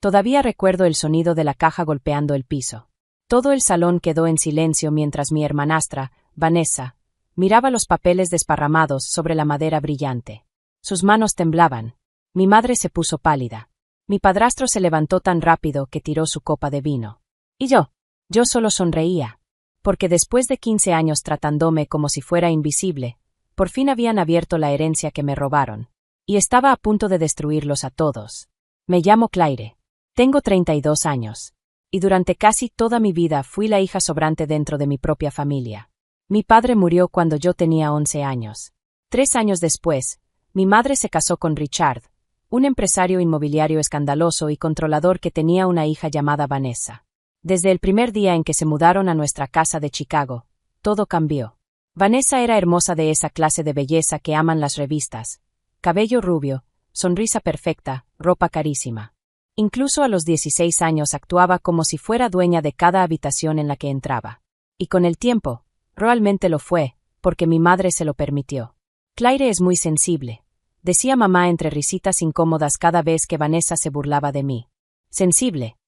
Todavía recuerdo el sonido de la caja golpeando el piso. Todo el salón quedó en silencio mientras mi hermanastra, Vanessa, miraba los papeles desparramados sobre la madera brillante. Sus manos temblaban. Mi madre se puso pálida. Mi padrastro se levantó tan rápido que tiró su copa de vino. Y yo solo sonreía. Porque después de 15 años tratándome como si fuera invisible, por fin habían abierto la herencia que me robaron. Y estaba a punto de destruirlos a todos. Me llamo Claire. Tengo 32 años. Y durante casi toda mi vida fui la hija sobrante dentro de mi propia familia. Mi padre murió cuando yo tenía 11 años. 3 años después, mi madre se casó con Richard, un empresario inmobiliario escandaloso y controlador que tenía una hija llamada Vanessa. Desde el primer día en que se mudaron a nuestra casa de Chicago, todo cambió. Vanessa era hermosa, de esa clase de belleza que aman las revistas. Cabello rubio, sonrisa perfecta, ropa carísima. Incluso a los 16 años actuaba como si fuera dueña de cada habitación en la que entraba. Y con el tiempo, realmente lo fue, porque mi madre se lo permitió. Claire es muy sensible, decía mamá entre risitas incómodas cada vez que Vanessa se burlaba de mí. Sensible.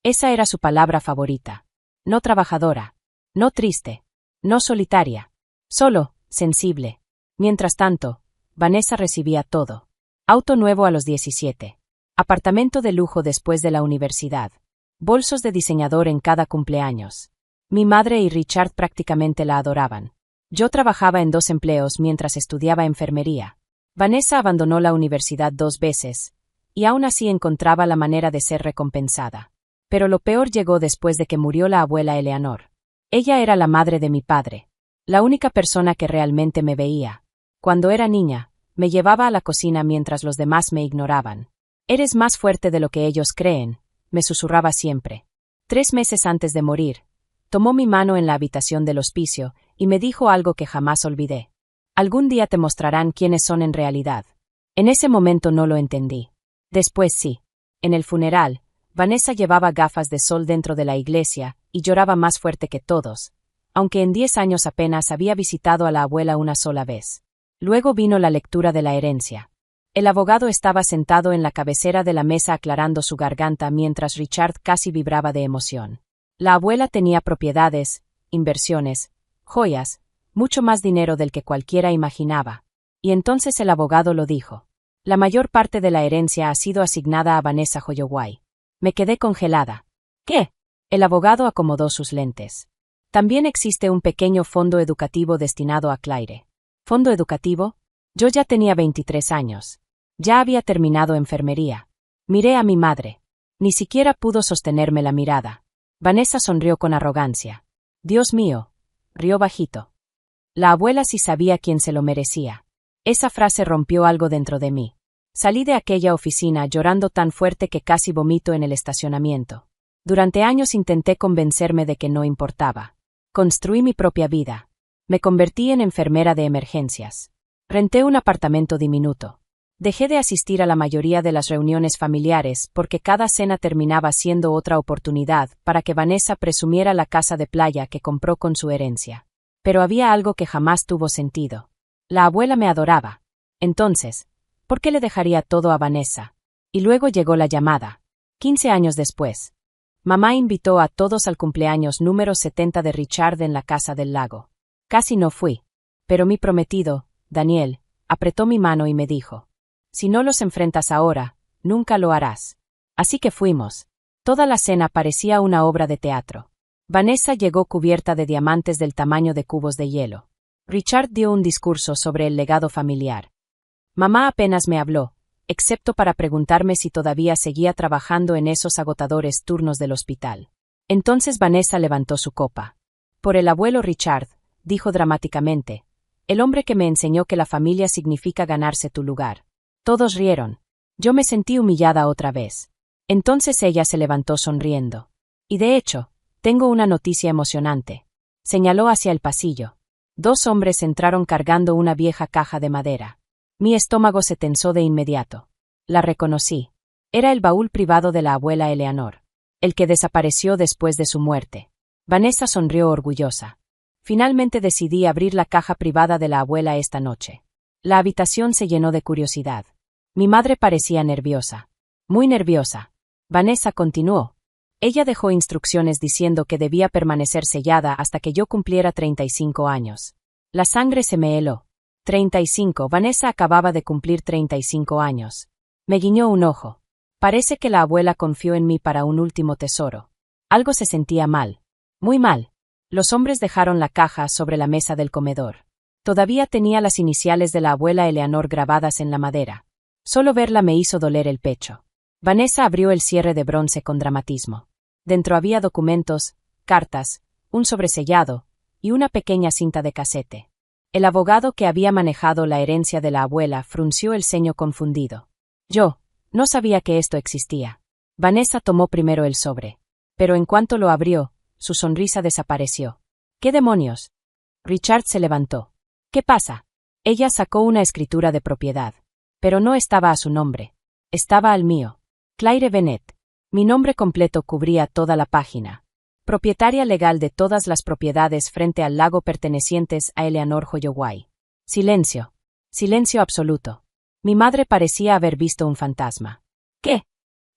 Esa era su palabra favorita. No trabajadora. No triste. No solitaria. Solo, sensible. Mientras tanto, Vanessa recibía todo. Auto nuevo a los 17. Apartamento de lujo después de la universidad. Bolsos de diseñador en cada cumpleaños. Mi madre y Richard prácticamente la adoraban. Yo trabajaba en 2 empleos mientras estudiaba enfermería. Vanessa abandonó la universidad 2 veces, y aún así encontraba la manera de ser recompensada. Pero lo peor llegó después de que murió la abuela Eleanor. Ella era la madre de mi padre. La única persona que realmente me veía. Cuando era niña, me llevaba a la cocina mientras los demás me ignoraban. Eres más fuerte de lo que ellos creen, me susurraba siempre. 3 meses antes de morir, tomó mi mano en la habitación del hospicio y me dijo algo que jamás olvidé. Algún día te mostrarán quiénes son en realidad. En ese momento no lo entendí. Después sí. En el funeral, Vanessa llevaba gafas de sol dentro de la iglesia y lloraba más fuerte que todos, aunque en 10 años apenas había visitado a la abuela una sola vez. Luego vino la lectura de la herencia. El abogado estaba sentado en la cabecera de la mesa aclarando su garganta mientras Richard casi vibraba de emoción. La abuela tenía propiedades, inversiones, joyas, mucho más dinero del que cualquiera imaginaba. Y entonces el abogado lo dijo. La mayor parte de la herencia ha sido asignada a Vanessa Holloway. Me quedé congelada. ¿Qué? El abogado acomodó sus lentes. También existe un pequeño fondo educativo destinado a Claire. ¿Fondo educativo? Yo ya tenía 23 años. Ya había terminado enfermería. Miré a mi madre. Ni siquiera pudo sostenerme la mirada. Vanessa sonrió con arrogancia. Dios mío, rió bajito. La abuela sí sabía quién se lo merecía. Esa frase rompió algo dentro de mí. Salí de aquella oficina llorando tan fuerte que casi vomito en el estacionamiento. Durante años intenté convencerme de que no importaba. Construí mi propia vida. Me convertí en enfermera de emergencias. Renté un apartamento diminuto. Dejé de asistir a la mayoría de las reuniones familiares porque cada cena terminaba siendo otra oportunidad para que Vanessa presumiera la casa de playa que compró con su herencia. Pero había algo que jamás tuvo sentido. La abuela me adoraba. Entonces, ¿por qué le dejaría todo a Vanessa? Y luego llegó la llamada. 15 años después. Mamá invitó a todos al cumpleaños número 70 de Richard en la casa del lago. Casi no fui. Pero mi prometido, Daniel, apretó mi mano y me dijo: si no los enfrentas ahora, nunca lo harás. Así que fuimos. Toda la cena parecía una obra de teatro. Vanessa llegó cubierta de diamantes del tamaño de cubos de hielo. Richard dio un discurso sobre el legado familiar. Mamá apenas me habló, excepto para preguntarme si todavía seguía trabajando en esos agotadores turnos del hospital. Entonces Vanessa levantó su copa. Por el abuelo Richard, dijo dramáticamente, el hombre que me enseñó que la familia significa ganarse tu lugar. Todos rieron. Yo me sentí humillada otra vez. Entonces ella se levantó sonriendo. Y de hecho, tengo una noticia emocionante. Señaló hacia el pasillo. 2 hombres entraron cargando una vieja caja de madera. Mi estómago se tensó de inmediato. La reconocí. Era el baúl privado de la abuela Eleanor, el que desapareció después de su muerte. Vanessa sonrió orgullosa. Finalmente decidí abrir la caja privada de la abuela esta noche. La habitación se llenó de curiosidad. Mi madre parecía nerviosa. Muy nerviosa. Vanessa continuó. Ella dejó instrucciones diciendo que debía permanecer sellada hasta que yo cumpliera 35 años. La sangre se me heló. 35. Vanessa acababa de cumplir 35 años. Me guiñó un ojo. Parece que la abuela confió en mí para un último tesoro. Algo se sentía mal. Muy mal. Los hombres dejaron la caja sobre la mesa del comedor. Todavía tenía las iniciales de la abuela Eleanor grabadas en la madera. Solo verla me hizo doler el pecho. Vanessa abrió el cierre de bronce con dramatismo. Dentro había documentos, cartas, un sobresellado y una pequeña cinta de casete. El abogado que había manejado la herencia de la abuela frunció el ceño confundido. Yo no sabía que esto existía. Vanessa tomó primero el sobre. Pero en cuanto lo abrió, su sonrisa desapareció. ¿Qué demonios? Richard se levantó. ¿Qué pasa? Ella sacó una escritura de propiedad. Pero no estaba a su nombre. Estaba al mío. Claire Bennett. Mi nombre completo cubría toda la página. Propietaria legal de todas las propiedades frente al lago pertenecientes a Eleanor Holloway. Silencio. Silencio absoluto. Mi madre parecía haber visto un fantasma. ¿Qué?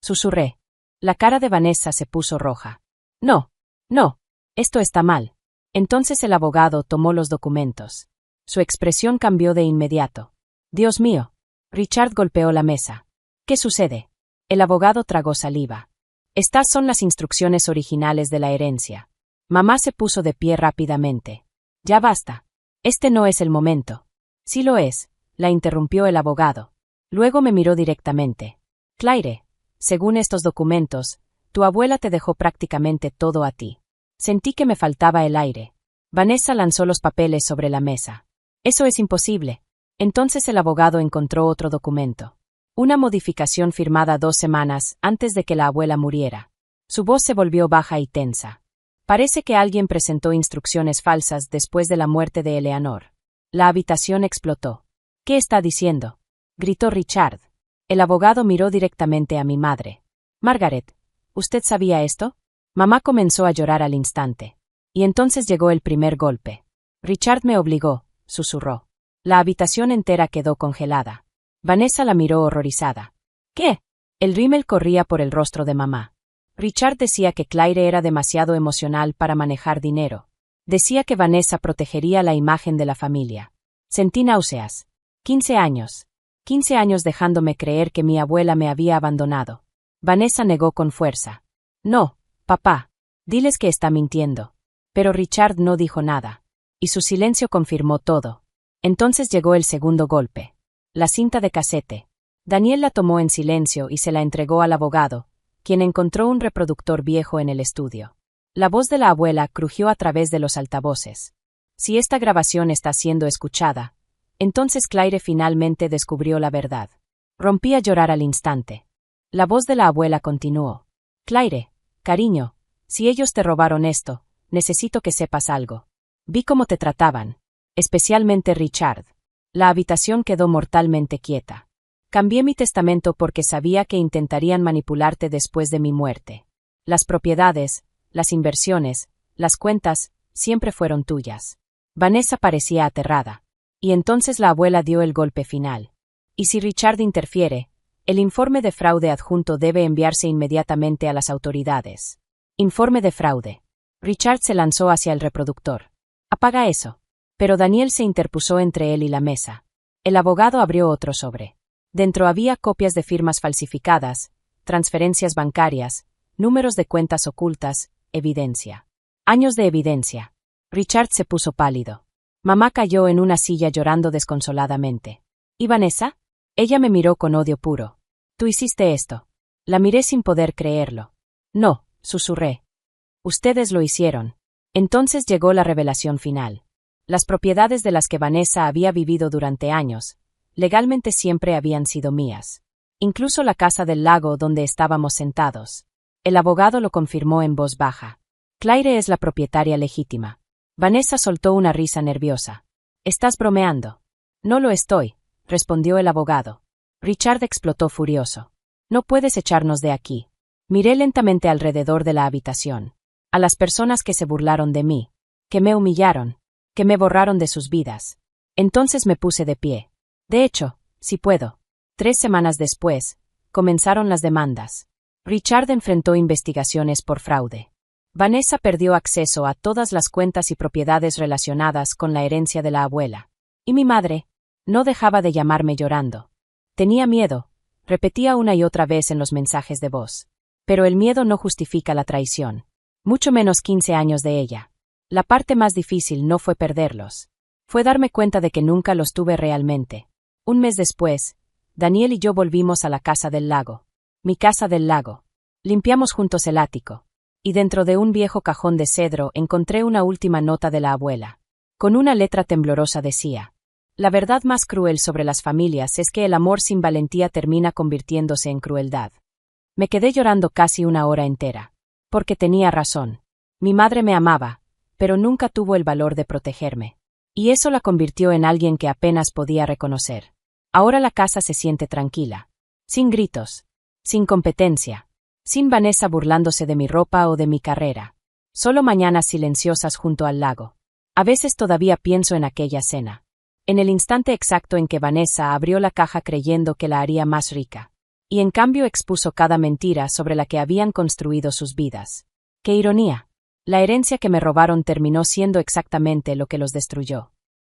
Susurré. La cara de Vanessa se puso roja. No. No. Esto está mal. Entonces el abogado tomó los documentos. Su expresión cambió de inmediato. Dios mío. Richard golpeó la mesa. ¿Qué sucede? El abogado tragó saliva. Estas son las instrucciones originales de la herencia. Mamá se puso de pie rápidamente. Ya basta. Este no es el momento. Sí lo es, la interrumpió el abogado. Luego me miró directamente. Claire, según estos documentos, tu abuela te dejó prácticamente todo a ti. Sentí que me faltaba el aire. Vanessa lanzó los papeles sobre la mesa. Eso es imposible. Entonces el abogado encontró otro documento. Una modificación firmada 2 semanas antes de que la abuela muriera. Su voz se volvió baja y tensa. Parece que alguien presentó instrucciones falsas después de la muerte de Eleanor. La habitación explotó. ¿Qué está diciendo? Gritó Richard. El abogado miró directamente a mi madre. Margaret, ¿usted sabía esto? Mamá comenzó a llorar al instante. Y entonces llegó el primer golpe. Richard me obligó, susurró. La habitación entera quedó congelada. Vanessa la miró horrorizada. ¿Qué? El rímel corría por el rostro de mamá. Richard decía que Claire era demasiado emocional para manejar dinero. Decía que Vanessa protegería la imagen de la familia. Sentí náuseas. 15 años. 15 años dejándome creer que mi abuela me había abandonado. Vanessa negó con fuerza. No, papá. Diles que está mintiendo. Pero Richard no dijo nada. Y su silencio confirmó todo. Entonces llegó el segundo golpe. La cinta de casete. Daniel la tomó en silencio y se la entregó al abogado, quien encontró un reproductor viejo en el estudio. La voz de la abuela crujió a través de los altavoces. Si esta grabación está siendo escuchada, entonces Claire finalmente descubrió la verdad. Rompí a llorar al instante. La voz de la abuela continuó. Claire, cariño, si ellos te robaron esto, necesito que sepas algo. Vi cómo te trataban. Especialmente Richard. La habitación quedó mortalmente quieta. Cambié mi testamento porque sabía que intentarían manipularte después de mi muerte. Las propiedades, las inversiones, las cuentas, siempre fueron tuyas. Vanessa parecía aterrada. Y entonces la abuela dio el golpe final. Y si Richard interfiere, el informe de fraude adjunto debe enviarse inmediatamente a las autoridades. Informe de fraude. Richard se lanzó hacia el reproductor. Apaga eso. Pero Daniel se interpuso entre él y la mesa. El abogado abrió otro sobre. Dentro había copias de firmas falsificadas, transferencias bancarias, números de cuentas ocultas, evidencia. Años de evidencia. Richard se puso pálido. Mamá cayó en una silla llorando desconsoladamente. ¿Y Vanessa? Ella me miró con odio puro. Tú hiciste esto. La miré sin poder creerlo. No, susurré. Ustedes lo hicieron. Entonces llegó la revelación final. Las propiedades de las que Vanessa había vivido durante años, legalmente siempre habían sido mías. Incluso la casa del lago donde estábamos sentados. El abogado lo confirmó en voz baja. Claire es la propietaria legítima. Vanessa soltó una risa nerviosa. ¿Estás bromeando? No lo estoy, respondió el abogado. Richard explotó furioso. No puedes echarnos de aquí. Miré lentamente alrededor de la habitación. A las personas que se burlaron de mí, que me humillaron, que me borraron de sus vidas. Entonces me puse de pie. De hecho, si puedo. 3 semanas después, comenzaron las demandas. Richard enfrentó investigaciones por fraude. Vanessa perdió acceso a todas las cuentas y propiedades relacionadas con la herencia de la abuela. Y mi madre no dejaba de llamarme llorando. Tenía miedo, repetía una y otra vez en los mensajes de voz. Pero el miedo no justifica la traición. Mucho menos 15 años de ella. La parte más difícil no fue perderlos. Fue darme cuenta de que nunca los tuve realmente. Un mes después, Daniel y yo volvimos a la casa del lago. Mi casa del lago. Limpiamos juntos el ático. Y dentro de un viejo cajón de cedro encontré una última nota de la abuela. Con una letra temblorosa decía: la verdad más cruel sobre las familias es que el amor sin valentía termina convirtiéndose en crueldad. Me quedé llorando casi una hora entera. Porque tenía razón. Mi madre me amaba, pero nunca tuvo el valor de protegerme. Y eso la convirtió en alguien que apenas podía reconocer. Ahora la casa se siente tranquila. Sin gritos. Sin competencia. Sin Vanessa burlándose de mi ropa o de mi carrera. Solo mañanas silenciosas junto al lago. A veces todavía pienso en aquella cena. En el instante exacto en que Vanessa abrió la caja creyendo que la haría más rica. Y en cambio expuso cada mentira sobre la que habían construido sus vidas. ¡Qué ironía! La herencia que me robaron terminó siendo exactamente lo que los destruyó.